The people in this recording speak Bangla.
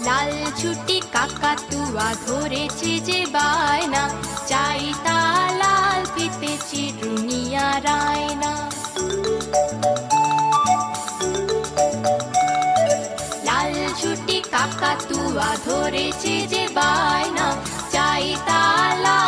লাল ছুটি কাকাতুয়া ধরেছে যে বায়না, চাই তা লাল ফিতে চিরুনিয়া রায়না। লাল ছুটি কাকাতুয়া ধরেছে যে বায়না, চাই তা লাল